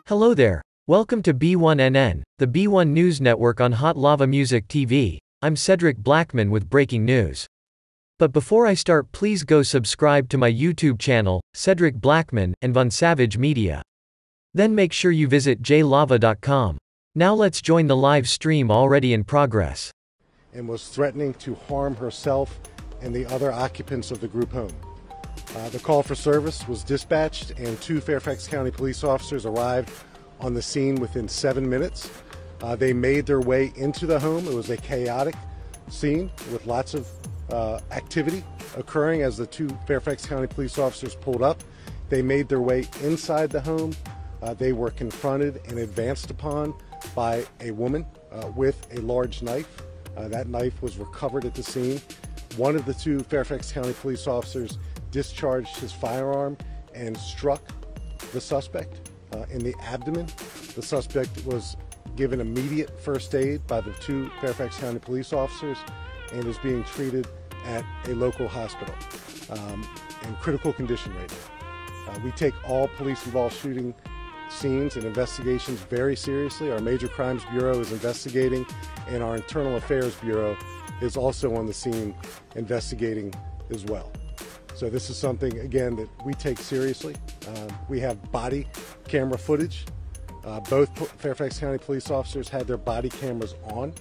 Hello there. Welcome to B1NN, the B1 News Network on Hot Lava Music TV. I'm Cedric Blackman with breaking news. But before I start, please go subscribe to my YouTube channel, Cedric Blackman, and Von Savage Media. Then make sure you visit jlava.com. Now let's join the live stream already in progress. And was threatening to harm herself and the other occupants of the group home. The call for service was dispatched and 2 Fairfax County police officers arrived on the scene within 7 minutes. They made their way into the home. It was a chaotic scene with lots of activity occurring as the 2 Fairfax County police officers pulled up. They made their way inside the home. They were confronted and advanced upon by a woman with a large knife. That knife was recovered at the scene. One of the 2 Fairfax County police officers discharged his firearm and struck the suspect in the abdomen. The suspect was given immediate first aid by the 2 Fairfax County police officers and is being treated at a local hospital in critical condition right now. We take all police-involved shooting scenes and investigations very seriously. Our Major Crimes Bureau is investigating, and our Internal Affairs Bureau is also on the scene investigating as well. So this is something, again, that we take seriously. We have body camera footage. Both Fairfax County police officers had their body cameras on,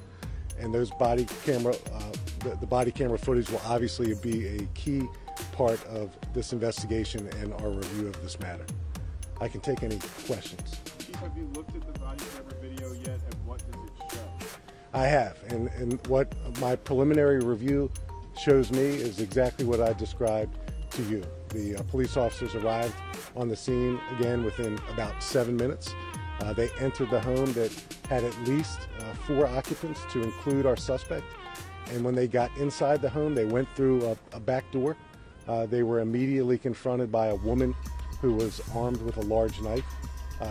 and those body camera, the body camera footage will obviously be a key part of this investigation and our review of this matter. I can take any questions. Chief, have you looked at the body camera video yet, and what does it show? I have, and what my preliminary review shows me is exactly what I described to you. The police officers arrived on the scene, again, within about 7 minutes. They entered the home that had at least 4 occupants, to include our suspect. And when they got inside the home, they went through a back door. They were immediately confronted by a woman who was armed with a large knife.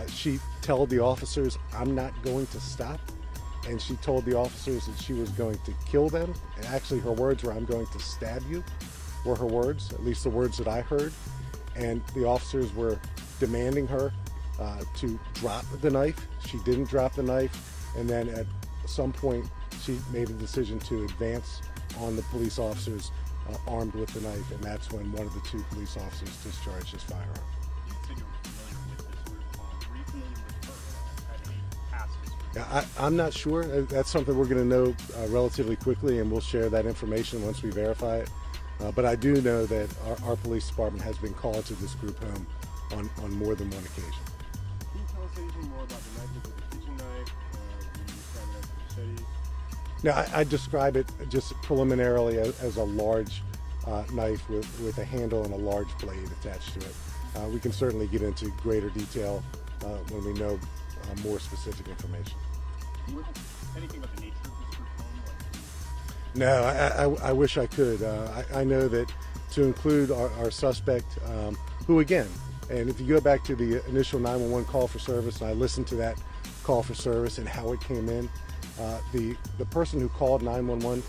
She told the officers, "I'm not going to stop." And she told the officers that she was going to kill them. And actually her words were, "I'm going to stab you," were her words, at least the words that I heard. And the officers were demanding her to drop the knife. She didn't drop the knife. And then at some point, she made a decision to advance on the police officers armed with the knife. And that's when one of the 2 police officers discharged his firearm. You said you were familiar with this group. Were you familiar with her at any past history? I'm not sure. That's something we're going to know relatively quickly, and we'll share that information once we verify it. But I do know that our police department has been called to this group home on more than one occasion. Can you tell us anything more about the knife? Is it a kitchen knife? You describe it as a machete? Now, I describe it just preliminarily as a large knife with a handle and a large blade attached to it. We can certainly get into greater detail when we know more specific information. Anything about the nature of this group home? No, I wish I could. I know that to include our suspect, who again, and if you go back to the initial 911 call for service, and I listened to that call for service and how it came in, the person who called 911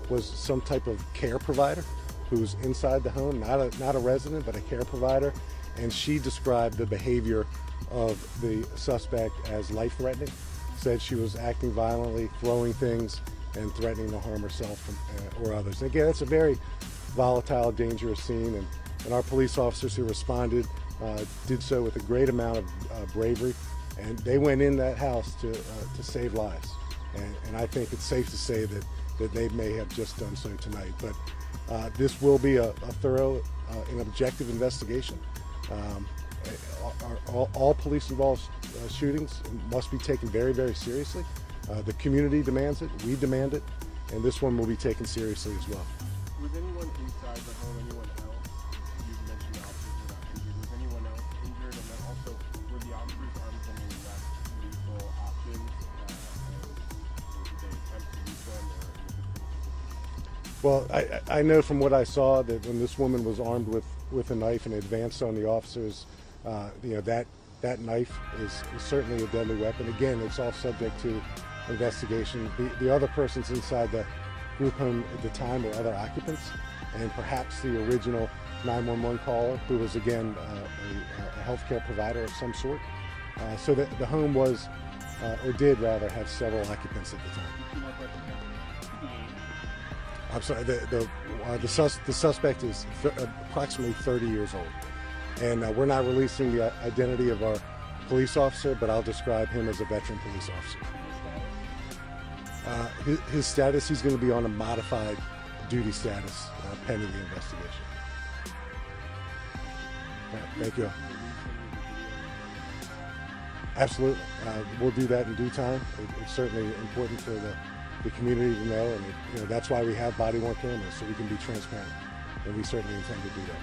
was some type of care provider who's inside the home, not a resident, but a care provider, and she described the behavior of the suspect as life-threatening. Said she was acting violently, throwing things, and threatening to harm herself or others. And again, it's a very volatile, dangerous scene, and our police officers who responded did so with a great amount of bravery, and they went in that house to save lives. And I think it's safe to say that they may have just done so tonight. But this will be a thorough and objective investigation. All police-involved shootings must be taken very, very seriously. The community demands it, we demand it, and this one will be taken seriously as well. Was anyone inside the home, anyone else? You mentioned the officers were not injured. Was anyone else injured? And then also, were the officers armed with any less lethal options? Did they attempt to use them? Well, I know from what I saw that when this woman was armed with a knife and advanced on the officers, that knife is certainly a deadly weapon. Again, it's all subject to investigation. The other persons inside the group home at the time were other occupants, and perhaps the original 911 caller, who was again a healthcare provider of some sort. So the home was, or did rather, have several occupants at the time. I'm sorry, the suspect is approximately 30 years old. And we're not releasing the identity of our police officer, but I'll describe him as a veteran police officer. His status, he's going to be on a modified duty status pending the investigation. Thank you. Absolutely. We'll do that in due time. It's certainly important for the community to know, and that's why we have body-worn cameras, so we can be transparent, and we certainly intend to do that.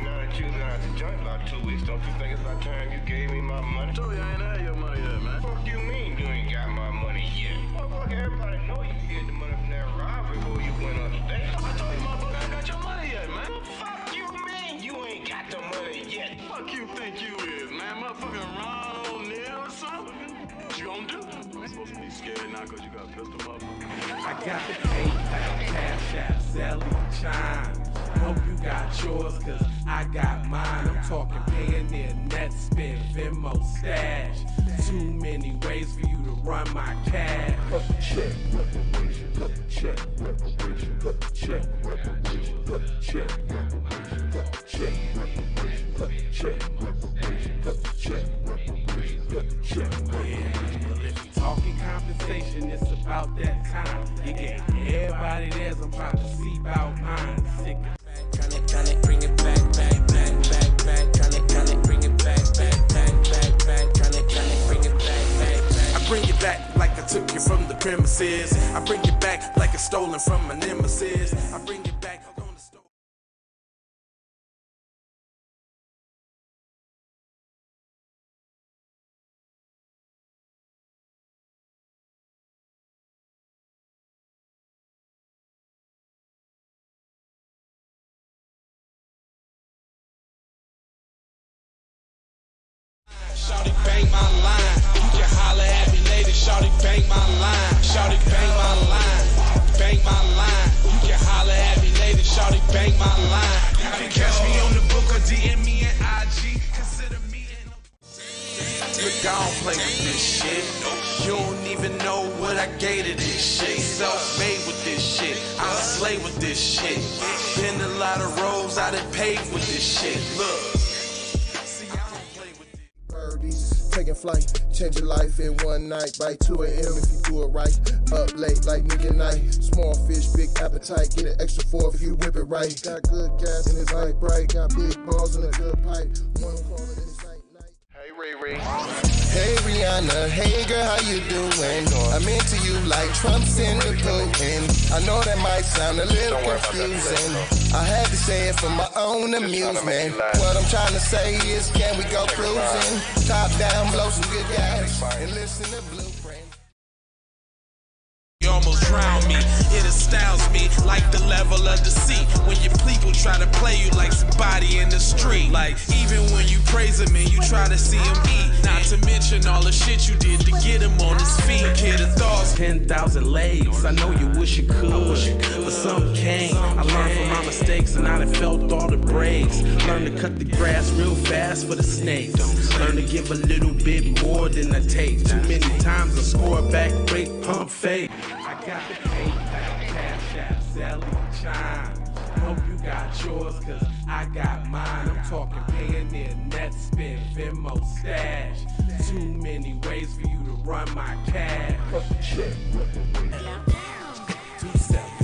Now that you've been out the joint about 2 weeks, don't you think it's about time you gave me my money? Told you I ain't had your money yet, man. Fuck you mean you ain't got my money yet? Motherfucker, everybody know you hid the money from that robbery before you went upstate. I told you, motherfucker, I ain't got your money yet, man. Fuck you mean you ain't got the money yet? Fuck you think you is, man. Motherfucking Ron O'Neal or something? What you gonna do? You supposed to be scared now because you got a pistol, motherfucker. I got the PayPal, Cash App, Sally, Chime. Hope you got yours, cause I got mine. I'm talking Payoneer, Net Spend, Venmo, Stash. Too many ways for you to run my cash. Check, reparation, check, reparation, check, reparation, check, reparation, check, reparation, check, reparation, check, reparation, check. Yeah, well, if you talking compensation, it's about that time. You get everybody there, I'm trying to see about mine. Sick of Tryna bring it back, back, back, back, back. Tryna bring it back, back, back, back, back. Tryna bring it back, back, back. I bring it back like I took you from the premises. I bring it back like it's stolen from my nemesis. I bring it back on the store. Shawty bang my line, you can holler at me later. Shawty bang my line, shawty bang my line, bang my line. You can holler at me later. Shawty bang my line. You can catch me on the book or DM me at IG. Consider me in. Look, I don't play with this shit. You don't even know what I gave to this shit. Self-made with this shit. I slay with this shit. Been a lot of roads I done paved with this shit. Look. Taking flight, change your life in one night. By 2 a.m. if you do it right. Up late like midnight. Small fish, big appetite. Get an extra 4 if you whip it right. Got good gas and it's light bright. Got big balls and a good pipe. One call and it's night. Hey, Ray. Hey Rihanna, hey girl, how you doing? I'm into you like Trump's in the Putin. I know that might sound a little confusing. I had to say it for my own amusement. What I'm trying to say is, can we go cruising? Top down, blow some good gas, and listen to Blueprint. You almost drown me. It astounds me like the level of deceit when your people try to play you like somebody in the street. Like even when you praise him and you try to see him eat. Not to mention all the shit you did to get him on his feet. Kid of thoughts, 10,000 legs. I know you wish you could, but some can't. I learned from my mistakes and I done felt all the breaks. Learn to cut the grass real fast for the snakes. Learn to give a little bit more than I take. Too many times I score back, break, pump, fake. I got the PayPal, Cash App, Sally, Chime. Hope you got yours, cause I got mine. I'm talking Payoneer, Net Spend, Venmo, Stash. Too many ways for you to run my cash. Check, 2 7.